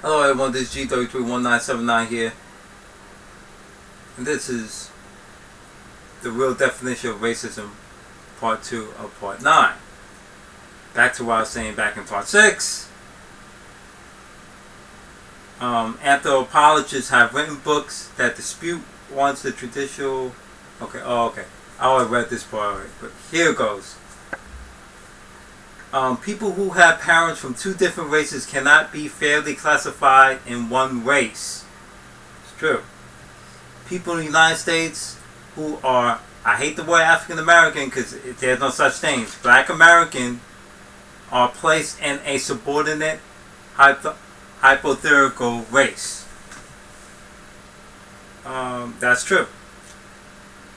Hello everyone, this is G331979 here, and this is the real definition of racism, part 2 of part 9. Back to what I was saying back in part 6. Anthropologists have written books that dispute once the traditional... Okay. I already read this part already, but here it goes. People who have parents from two different races cannot be fairly classified in one race. It's true. People in the United States who are, I hate the word African American because there's no such thing. Black American are placed in a subordinate hypothetical race. That's true.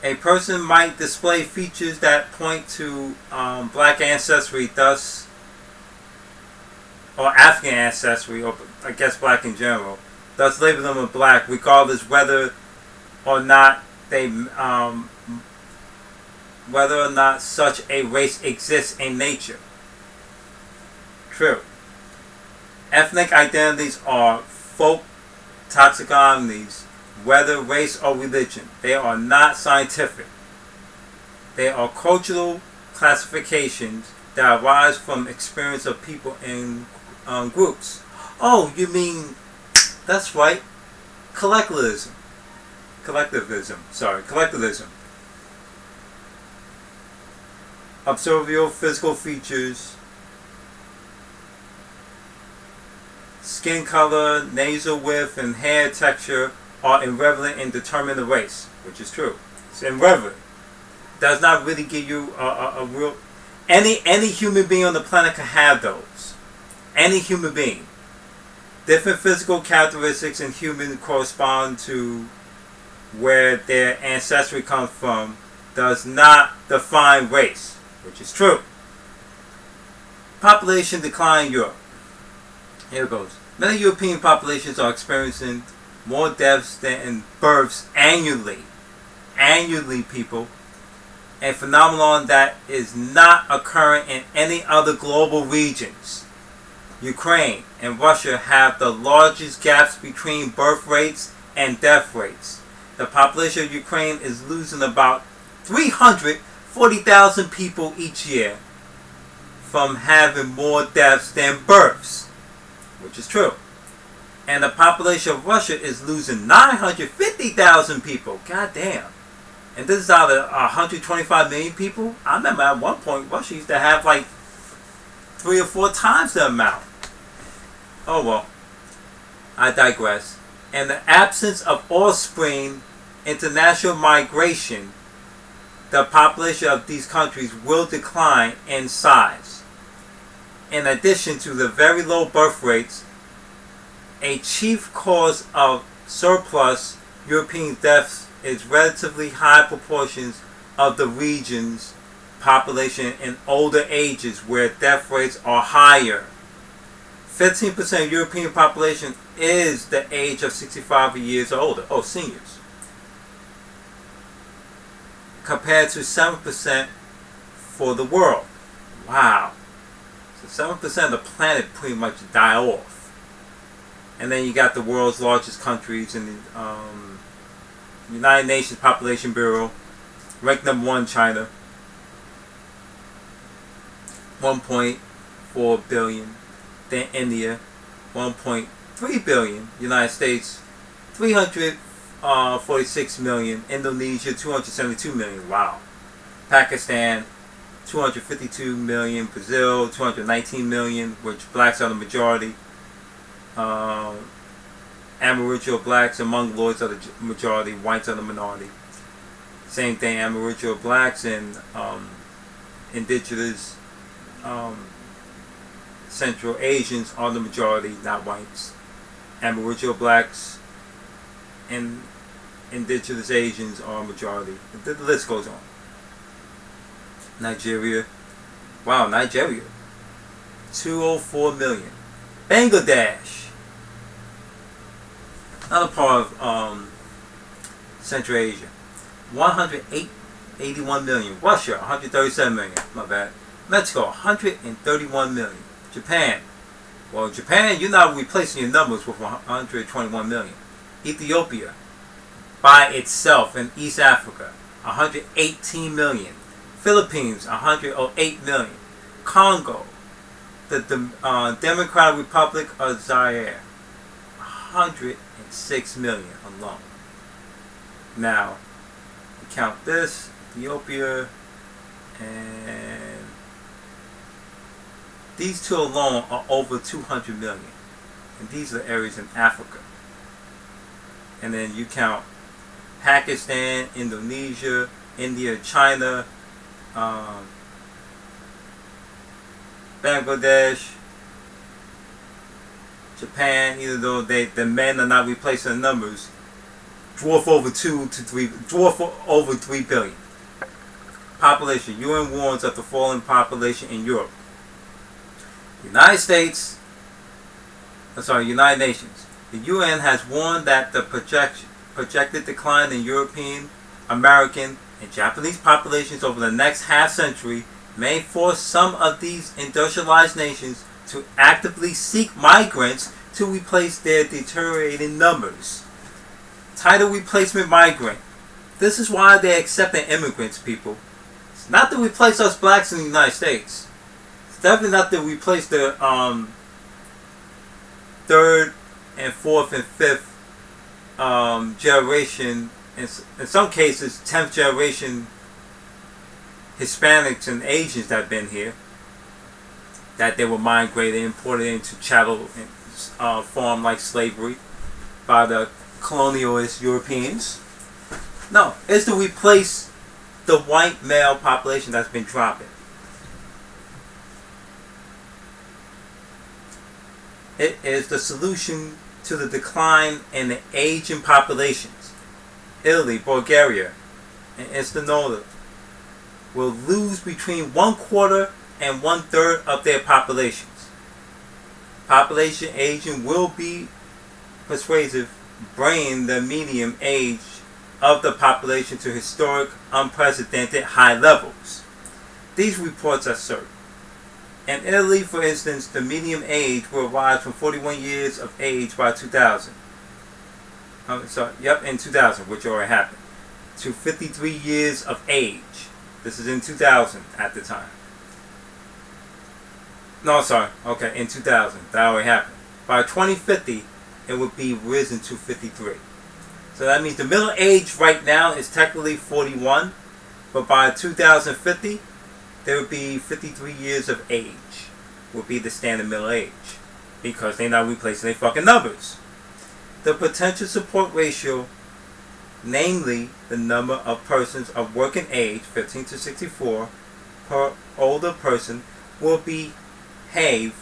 A person might display features that point to black ancestry, thus, or African ancestry, or I guess black in general, thus label them a black, regardless whether or not such a race exists in nature. True. Ethnic identities are folk taxonomies, whether race or religion. They are not scientific. They are cultural classifications that arise from experience of people in groups. Oh, you mean, that's right, collectivism. Observable physical features, skin color, nasal width, and hair texture are irrelevant in determining the race, which is true. It's irrelevant. Does not really give you a real... Any human being on the planet can have those. Any human being. Different physical characteristics in humans correspond to where their ancestry comes from, does not define race, which is true. Population decline in Europe. Here it goes. Many European populations are experiencing more deaths than births annually. Annually, people. A phenomenon that is not occurring in any other global regions. Ukraine and Russia have the largest gaps between birth rates and death rates. The population of Ukraine is losing about 340,000 people each year from having more deaths than births, which is true. And the population of Russia is losing 950,000 people. God damn. And this is out of 125 million people. I remember at one point Russia used to have like 3 or 4 times the amount. Oh well. I digress. In the absence of offspring, international migration, the population of these countries will decline in size. In addition to the very low birth rates, a chief cause of surplus European deaths is relatively high proportions of the region's population in older ages where death rates are higher. 15% of European population is the age of 65 years or older. Oh, seniors. Compared to 7% for the world. Wow. So 7% of the planet pretty much die off. And then you got the world's largest countries in the United Nations Population Bureau. Ranked number 1, China. 1.4 billion. Then India. 1.3 billion. United States. 346 million. Indonesia. 272 million. Wow. Pakistan. 252 million. Brazil. 219 million. Which blacks are the majority. Aboriginal blacks and Mongoloids are the majority, whites are the minority. Same thing, Aboriginal blacks and indigenous Central Asians are the majority, not whites. Aboriginal blacks and indigenous Asians are a majority. The list goes on. Nigeria. Wow, Nigeria. 204 million. Bangladesh. Another part of Central Asia. 181 million. Russia, 137 million. My bad. Mexico, 131 million. Japan, Well, Japan, you're not replacing your numbers with 121 million. Ethiopia, by itself in East Africa, 118 million. Philippines, 108 million. Congo, the Democratic Republic of Zaire, 106 million alone. Now, count this, Ethiopia, and these two alone are over 200 million. And these are areas in Africa. And then you count Pakistan, Indonesia, India, China, Bangladesh, Japan, even though the men are not replacing the numbers, dwarf over 3 billion. Population. UN warns of the falling population in Europe. United Nations. The UN has warned that the projected decline in European, American, and Japanese populations over the next half century may force some of these industrialized nations to actively seek migrants to replace their deteriorating numbers. Title replacement migrant. This is why they're accepting immigrants, people. It's not to replace us blacks in the United States. It's definitely not to replace the third and fourth and fifth generation, in some cases 10th generation Hispanics and Asians that have been here, that they were migrated, imported into chattel form like slavery by the colonialist Europeans. No, it's to replace the white male population that's been dropping. It is the solution to the decline in the aging populations. Italy, Bulgaria, and Estonia will lose between 1/4 and 1/3 of their populations. Population aging will be persuasive, bringing the median age of the population to historic, unprecedented high levels. These reports are certain. In Italy, for instance, the median age will rise from 41 years of age by 2000. In 2000, which already happened, to 53 years of age. This is in 2000 at the time. In 2000. That already happened. By 2050, it would be risen to 53. So that means the middle age right now is technically 41, but by 2050, there would be 53 years of age, would be the standard middle age, because they're not replacing their fucking numbers. The potential support ratio, namely the number of persons of working age, 15 to 64, per older person, will behave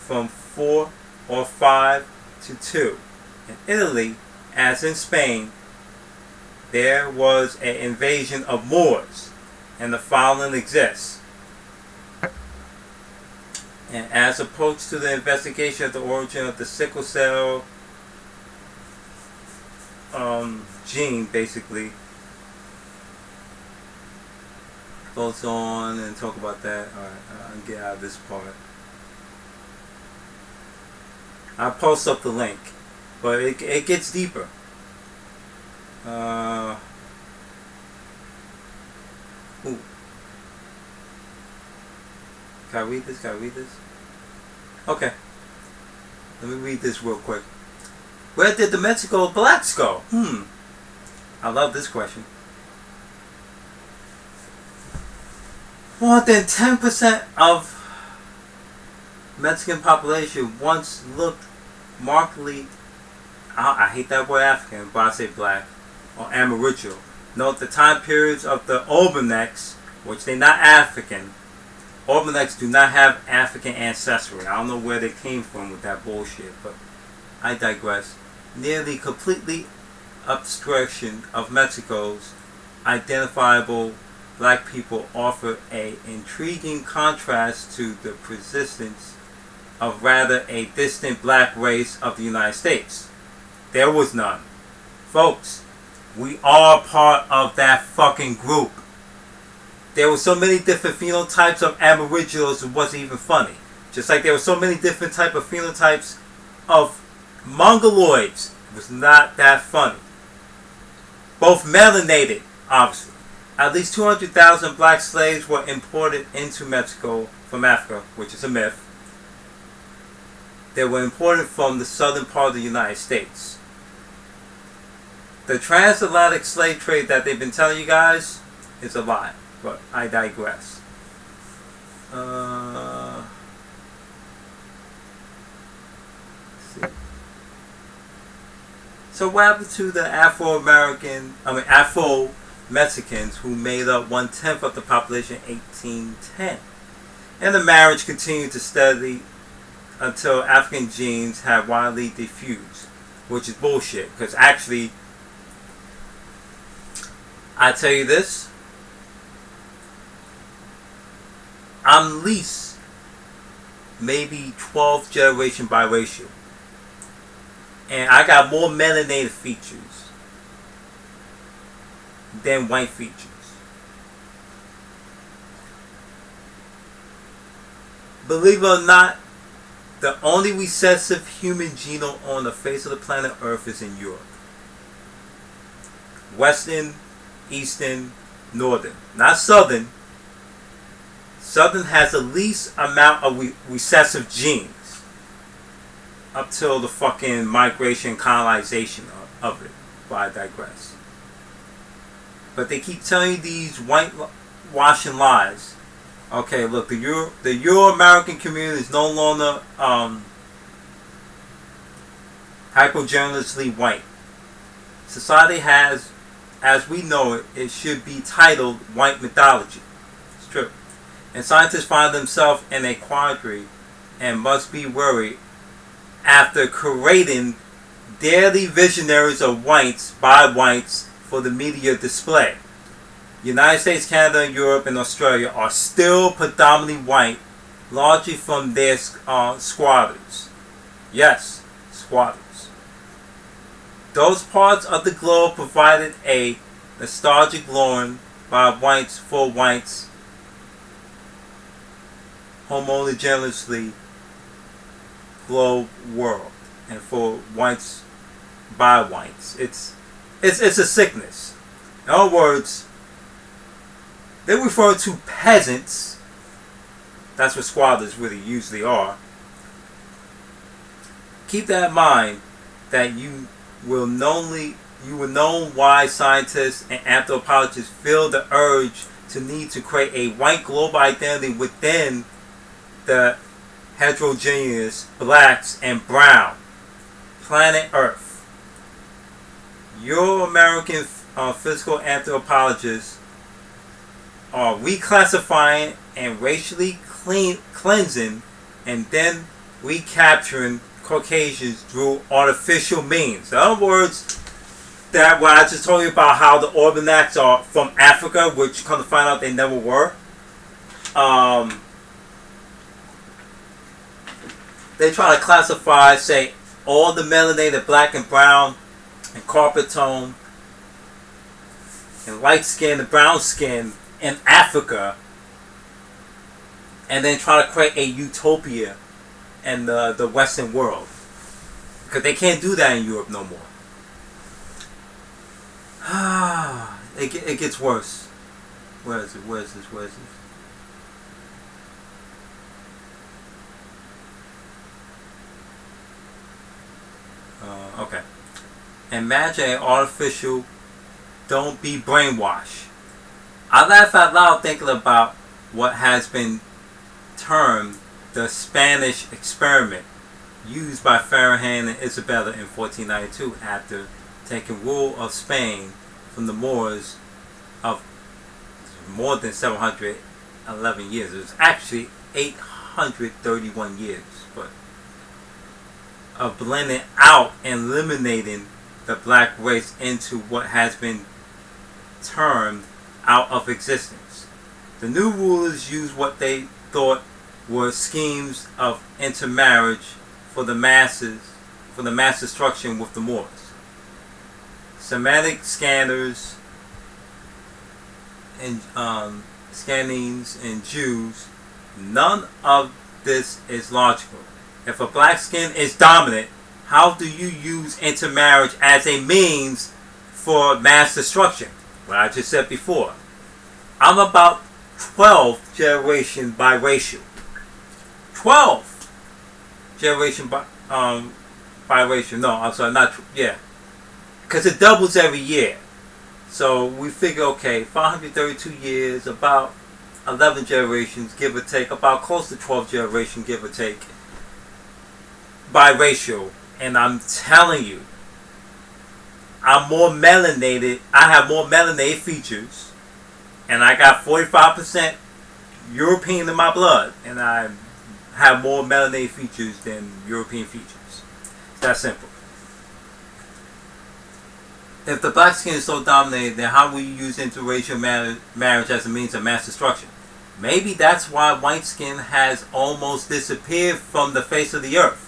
from 4 or 5 to 2. In Italy, as in Spain, there was an invasion of Moors, and the following exists. And as opposed to the investigation of the origin of the sickle cell gene, basically goes on and talk about that. Alright, I'll get out of this part. I'll post up the link, but it gets deeper. Can I read this? Okay. Let me read this real quick. Where did the Mexico blacks go? I love this question. More than 10% of Mexican population once looked markedly, I hate that word African, but I say black, or Aboriginal. Note the time periods of the Obaneks, which they're not African. Obaneks do not have African ancestry. I don't know where they came from with that bullshit, but I digress. Nearly completely obstruction of Mexico's identifiable black people offer a intriguing contrast to the persistence of rather a distant black race of the United States. There was none. Folks, we are part of that fucking group. There were so many different phenotypes of Aboriginals, it wasn't even funny. Just like there were so many different type of phenotypes of mongoloids. It was not that funny. Both melanated, obviously. At least 200,000 black slaves were imported into Mexico from Africa, which is a myth. They were imported from the southern part of the United States. The transatlantic slave trade that they've been telling you guys is a lie, but I digress. So what happened to the Afro-Mexicans who made up 1/10 of the population in 1810? And the marriage continued to steadily until African genes had widely diffused, which is bullshit. Because actually, I tell you this, I'm least maybe 12th generation biracial. And I got more melanated features than white features. Believe it or not, the only recessive human genome on the face of the planet Earth is in Europe. Western, Eastern, Northern. Not Southern. Southern has the least amount of recessive genes. Up till the fucking migration colonization of it. But I digress. But they keep telling you these whitewashing lies. Okay, look, the Euro-American community is no longer hypogenetically white. Society has, as we know it, it should be titled white mythology. It's true. And scientists find themselves in a quandary and must be worried after creating daily visionaries of whites by whites for the media display. United States, Canada, Europe, and Australia are still predominantly white, largely from their squatters. Yes, squatters. Those parts of the globe provided a nostalgic longing by whites for whites, homogeneously globe world, and for whites by whites. It's a sickness. In other words, they refer to peasants. That's what squatters really usually are. Keep that in mind, that you will know why scientists and anthropologists feel the urge to need to create a white global identity within the heterogeneous blacks and brown planet Earth. Euro-American physical anthropologists are reclassifying and racially cleansing and then recapturing Caucasians through artificial means. In other words, that what I just told you about how the Urbanites are from Africa, which come to find out they never were. They try to classify, say, all the melanated black and brown and carpet tone and light skin and brown skin in Africa, and then try to create a utopia in the Western world. Because they can't do that in Europe no more. It gets worse. Where is this? Okay. Imagine an artificial, don't be brainwashed. I laugh out loud thinking about what has been termed the Spanish experiment, used by Ferdinand and Isabella in 1492 after taking rule of Spain from the Moors of more than 711 years. It was actually 831 years, but of blending out and eliminating the black race into what has been termed out of existence. The new rulers used what they thought were schemes of intermarriage for the mass destruction with the Moors. Semantic scanners and scannings and Jews, none of this is logical. If a black skin is dominant, how do you use intermarriage as a means for mass destruction? What I just said before. I'm about 12 generation biracial. 12 generation biracial. No, I'm sorry, not yeah. Because it doubles every year. So we figure, okay, 532 years, about 11 generations, give or take, about close to 12 generations, give or take, biracial. And I'm telling you, I'm more melanated. I have more melanated features. And I got 45% European in my blood. And I have more melanated features than European features. It's that simple. If the black skin is so dominated, then how will you use interracial marriage as a means of mass destruction? Maybe that's why white skin has almost disappeared from the face of the earth.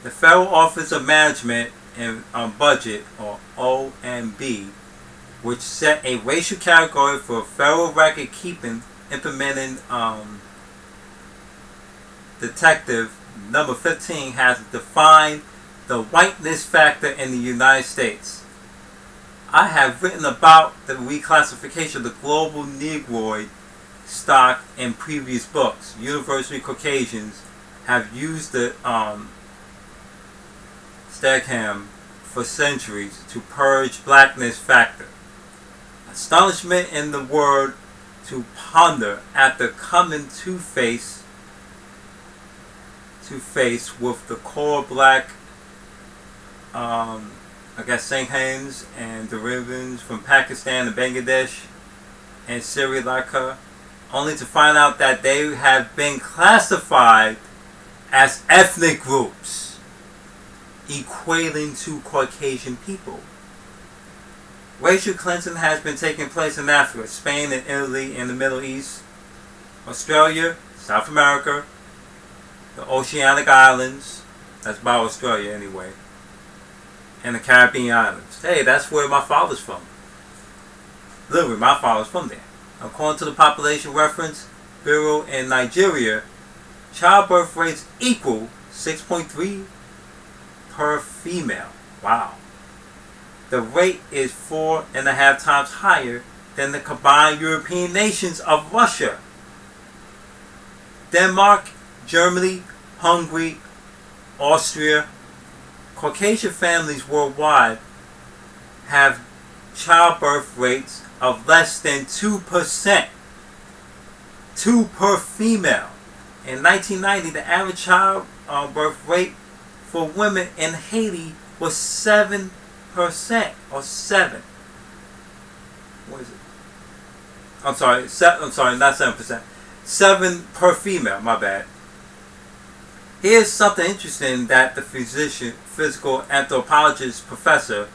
The Federal Office of Management and Budget, or OMB, which set a racial category for federal record keeping, implementing Detective number 15, has defined the whiteness factor in the United States. I have written about the reclassification of the global Negroid stock in previous books. Universally Caucasians have used the Stagham for centuries to purge blackness factor. Astonishment in the word to ponder after coming to face with the core black Singhans and derivatives from Pakistan and Bangladesh and Sri Lanka, only to find out that they have been classified as ethnic groups, equating to Caucasian people. Racial cleansing has been taking place in Africa, Spain and Italy and the Middle East, Australia, South America, the Oceanic Islands, that's about Australia anyway, and the Caribbean Islands. Hey, that's where my father's from. Literally, my father's from there. According to the Population Reference Bureau in Nigeria, childbirth rates equal 6.3 per female. Wow. The rate is 4.5 times higher than the combined European nations of Russia, Denmark, Germany, Hungary, Austria. Caucasian families worldwide have childbirth rates of less than 2%. 2 per female. In 1990, the average childbirth rate for women in Haiti was 7%, or 7. What is it? I'm sorry, not 7%. 7 per female, my bad. Here's something interesting that the physical anthropologist professor,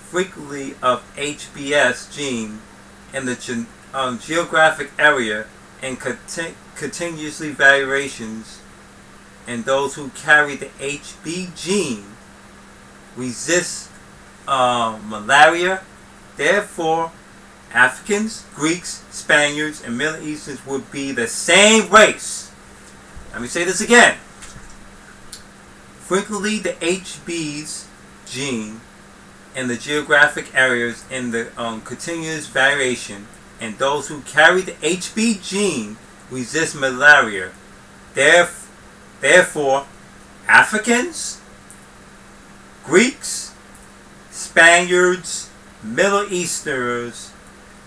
frequently of HBS gene in the geographic area and continuously variations in those who carry the HB gene resist malaria. Therefore, Africans, Greeks, Spaniards, and Middle Easterns would be the same race. Let me say this again. Frequently, the HB's gene in the geographic areas in the continuous variation, and those who carry the HB gene resist malaria. Therefore, Africans, Greeks, Spaniards, Middle Easterners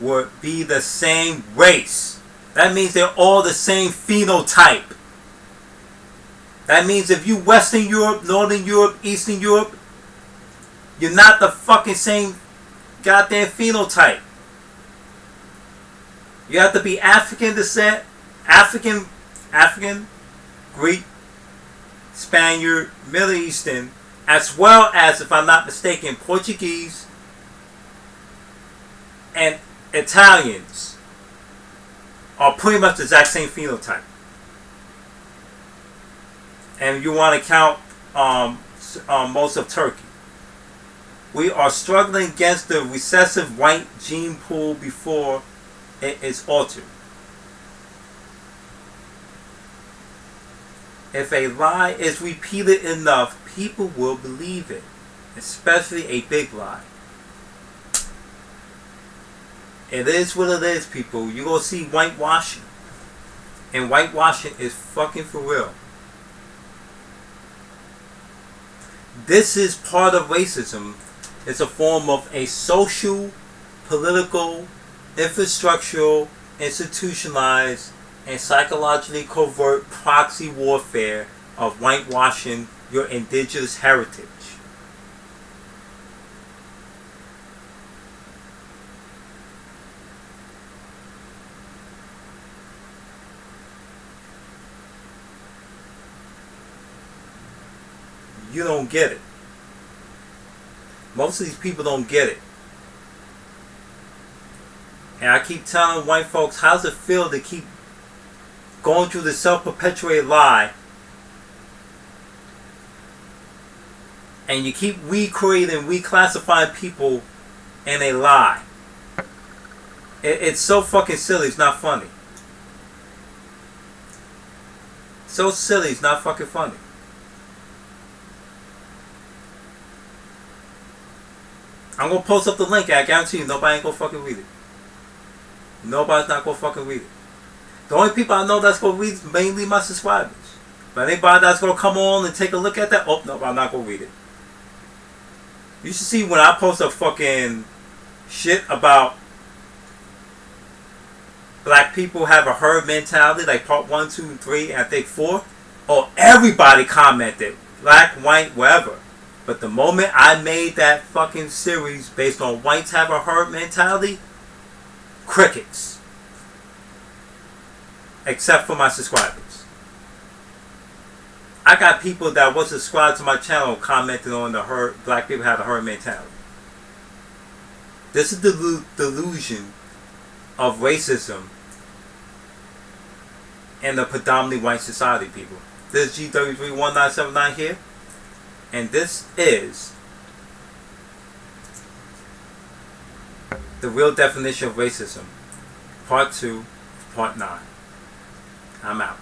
would be the same race. That means they're all the same phenotype. That means if you Western Europe, Northern Europe, Eastern Europe, you're not the fucking same goddamn phenotype. You have to be African descent, African, Greek, Spaniard, Middle Eastern, as well as, if I'm not mistaken, Portuguese and Italians are pretty much the exact same phenotype. And you want to count most of Turkey. We are struggling against the recessive white gene pool before it is altered. If a lie is repeated enough, people will believe it, especially a big lie. It is what it is, people. You're going to see whitewashing. And whitewashing is fucking for real. This is part of racism. It's a form of a social, political, infrastructural, institutionalized, and psychologically covert proxy warfare of whitewashing your indigenous heritage. You don't get it. Most of these people don't get it. And I keep telling white folks, how's it feel to keep going through the self-perpetuated lie, and you keep recreating, reclassifying people in a lie? It's so fucking silly, it's not funny. So silly, it's not fucking funny. I'm gonna post up the link, and I guarantee you nobody ain't gonna fucking read it. Nobody's not gonna fucking read it. The only people I know that's gonna read is mainly my subscribers. But anybody that's gonna come on and take a look at that, oh no, I'm not gonna read it. You should see when I post a fucking shit about black people have a herd mentality, like part 1, 2, and 3, and I think 4. Oh, everybody commented, black, white, whatever. But the moment I made that fucking series based on whites have a herd mentality, crickets. Except for my subscribers. I got people that was subscribed to my channel commenting on the herd, black people have a herd mentality. This is the delusion of racism in the predominantly white society, people. This is G331979 here. And this is the real definition of racism, part 2, part 9. I'm out.